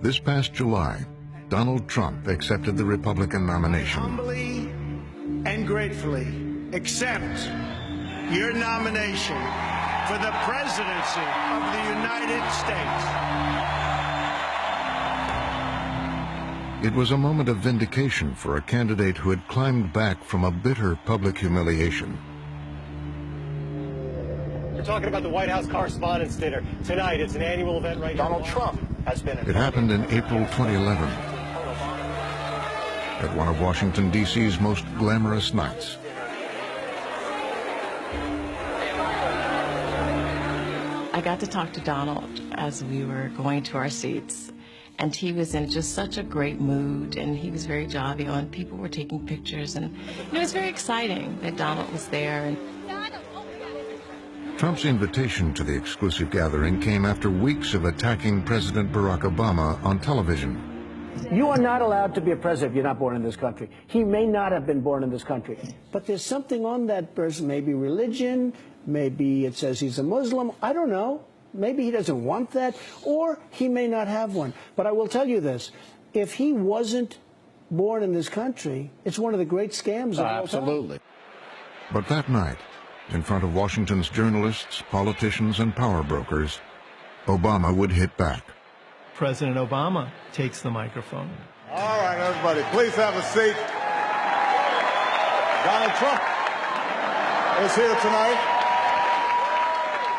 This past July, Donald Trump accepted the Republican nomination. Humbly and gratefully accept your nomination for the presidency of the United States. It was a moment of vindication for a candidate who had climbed back from a bitter public humiliation. We're talking about the White House Correspondents' Dinner. Tonight, it's an annual event right now. Donald Trump has been... It happened in April 2011, at one of Washington, D.C.'s most glamorous nights. I got to talk to Donald as we were going to our seats, and he was in just such a great mood, and he was very jovial, and people were taking pictures, and it was very exciting that Donald was there. And Trump's invitation to the exclusive gathering came after weeks of attacking President Barack Obama on television. You are not allowed to be a president if you're not born in this country. He may not have been born in this country, but there's something on that person, maybe religion, maybe it says he's a Muslim, I don't know. Maybe he doesn't want that, or he may not have one. But I will tell you this, if he wasn't born in this country, it's one of the great scams of all time. Absolutely. But that night, in front of Washington's journalists, politicians, and power brokers, Obama would hit back. President Obama takes the microphone. All right, everybody, please have a seat. Donald Trump is here tonight.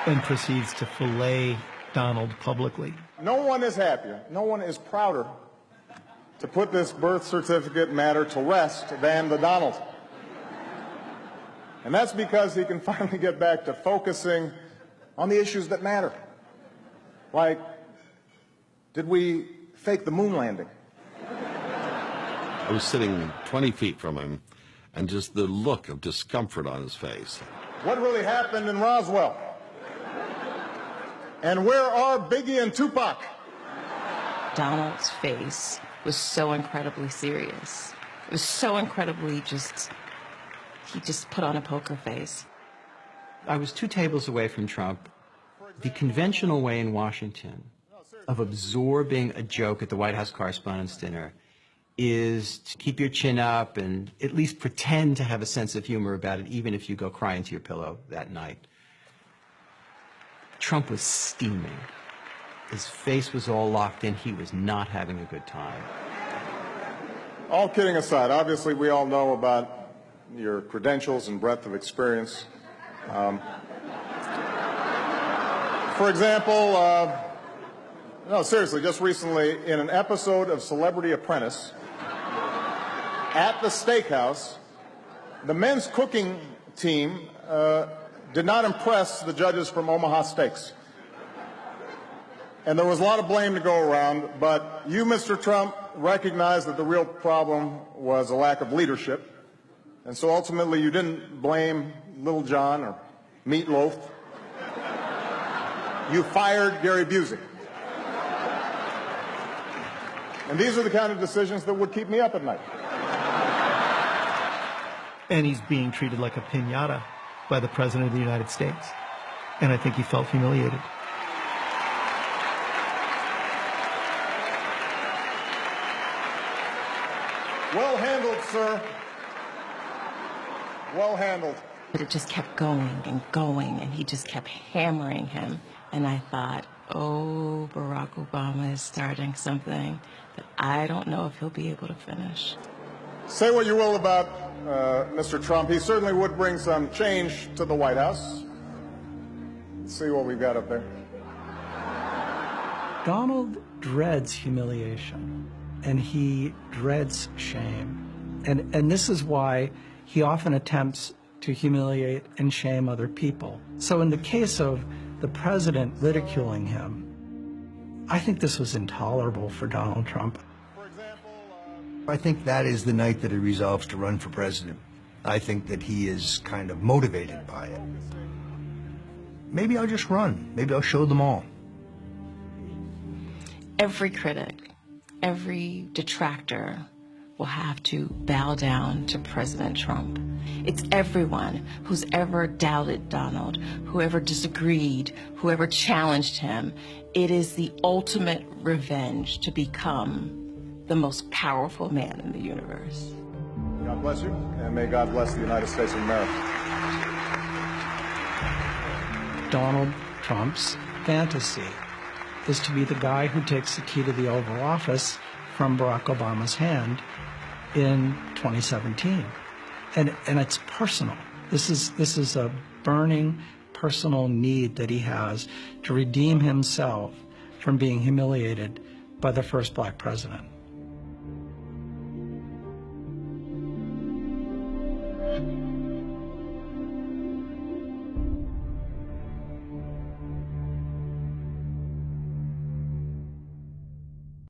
And proceeds to fillet Donald publicly. No one is happier, no one is prouder to put this birth certificate matter to rest than the Donald. And that's because he can finally get back to focusing on the issues that matter. Like, did we fake the moon landing? I was sitting 20 feet from him, and just the look of discomfort on his face. What really happened in Roswell? And where are Biggie and Tupac? Donald's face was so incredibly serious. It was so incredibly he just put on a poker face. I was 2 tables away from Trump. The conventional way in Washington of absorbing a joke at the White House Correspondents' Dinner is to keep your chin up and at least pretend to have a sense of humor about it, even if you go cry into your pillow that night. Trump was steaming. His face was all locked in. He was not having a good time. All kidding aside, obviously we all know about your credentials and breadth of experience. For example, no, seriously, just recently in an episode of Celebrity Apprentice at the steakhouse, the men's cooking team did not impress the judges from Omaha Steaks. And there was a lot of blame to go around, but you, Mr. Trump, recognized that the real problem was a lack of leadership. And so ultimately you didn't blame Little John or Meatloaf. You fired Gary Busey. And these are the kind of decisions that would keep me up at night. And he's being treated like a piñata by the President of the United States. And I think he felt humiliated. Well handled, sir. Well handled. But it just kept going, and he just kept hammering him. And I thought, oh, Barack Obama is starting something that I don't know if he'll be able to finish. Say what you will about Mr. Trump. He certainly would bring some change to the White House. Let's see what we've got up there. Donald dreads humiliation, and he dreads shame. And this is why he often attempts to humiliate and shame other people. So in the case of the president ridiculing him, I think this was intolerable for Donald Trump. I think that is the night that he resolves to run for president. I think that he is kind of motivated by it. Maybe I'll just run. Maybe I'll show them all. Every critic, every detractor will have to bow down to President Trump. It's everyone who's ever doubted Donald, whoever disagreed, whoever challenged him. It is the ultimate revenge to become the most powerful man in the universe. God bless you, and may God bless the United States of America. Donald Trump's fantasy is to be the guy who takes the key to the Oval Office from Barack Obama's hand in 2017. And it's personal. This is a burning personal need that he has to redeem himself from being humiliated by the first black president.